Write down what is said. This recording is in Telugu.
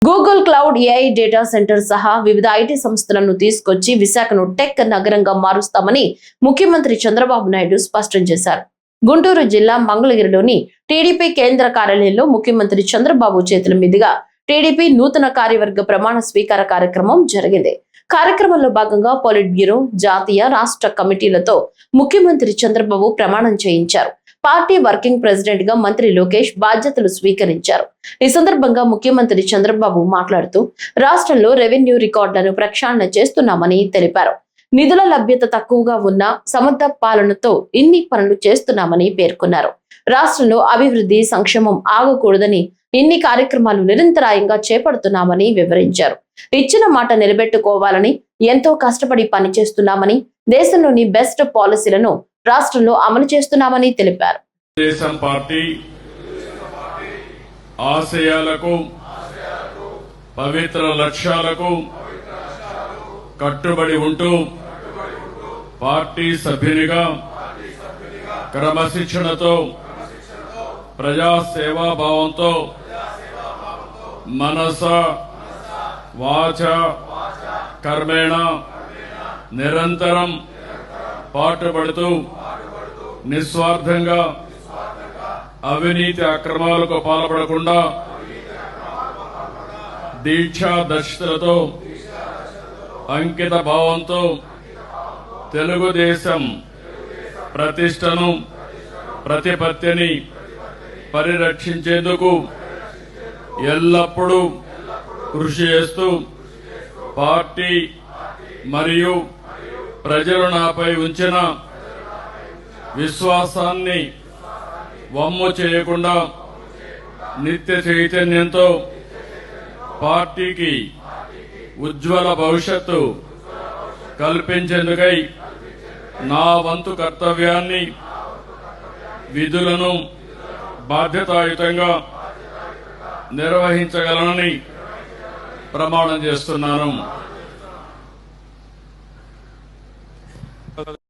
Google cloud AI data centre సహా వివిధ ఐటీ సంస్థలను తీసుకొచ్చి విశాఖను టెక్ నగరంగా మారుస్తామని ముఖ్యమంత్రి చంద్రబాబు నాయుడు స్పష్టం చేశారు. గుంటూరు జిల్లా మంగళగిరిలోని టీడీపీ కేంద్ర కార్యాలయంలో ముఖ్యమంత్రి చంద్రబాబు చేతుల మీదుగా టీడీపీ నూతన కార్యవర్గ ప్రమాణ స్వీకార కార్యక్రమం జరిగింది. కార్యక్రమంలో భాగంగా పొలిట్ బ్యూరో, జాతీయ, రాష్ట్ర కమిటీలతో ముఖ్యమంత్రి చంద్రబాబు ప్రమాణం చేయించారు. పార్టీ వర్కింగ్ ప్రెసిడెంట్ గా మంత్రి లోకేష్ బాధ్యతలు స్వీకరించారు. ఈ సందర్భంగా ముఖ్యమంత్రి చంద్రబాబు మాట్లాడుతూ రాష్ట్రంలో రెవెన్యూ రికార్డులను ప్రక్షాళన చేస్తున్నామని తెలిపారు. నిధుల లభ్యత తక్కువగా ఉన్న సమర్థ పాలనతో ఇన్ని పనులు చేస్తున్నామని పేర్కొన్నారు. రాష్ట్రంలో అభివృద్ధి, సంక్షేమం ఆగకూడదని ఇన్ని కార్యక్రమాలు నిరంతరాయంగా చేపడుతున్నామని వివరించారు. ఇచ్చిన మాట నిలబెట్టుకోవాలని ఎంతో కష్టపడి పనిచేస్తున్నామని, దేశంలోని బెస్ట్ పాలసీలను రాష్ట్రంలో అమలు చేస్తున్నామని తెలిపారు. దేశం పార్టీ ఆశయాలకు, పవిత్ర లక్ష్యాలకు కట్టుబడి ఉంటూ పార్టీ సభ్యునిగా క్రమశిక్షణతో, ప్రజా సేవాభావంతో మనస, వాచ, కర్మేణ నిరంతరం పాటుపడుతూ నిస్వార్థంగా అవినీతి అక్రమాలకు పాల్పడకుండా దీక్షా దర్శనతో, అంకిత భావంతో తెలుగుదేశం ప్రతిష్టను, ప్రతిపత్తిని పరిరక్షించేందుకు ఎల్లప్పుడూ కృషి చేస్తూ పార్టీ మరియు ప్రజలు నాపై ఉంచిన విశ్వాసాన్ని వమ్ము చేయకుండా నిత్య చైతన్యంతో పార్టీకి ఉజ్వల భవిష్యత్తు కల్పించేందుకై నా వంతు కర్తవ్యాన్ని, విధులను బాధ్యతాయుతంగా నిర్వహించగలనని ప్రమాణం చేస్తున్నాను.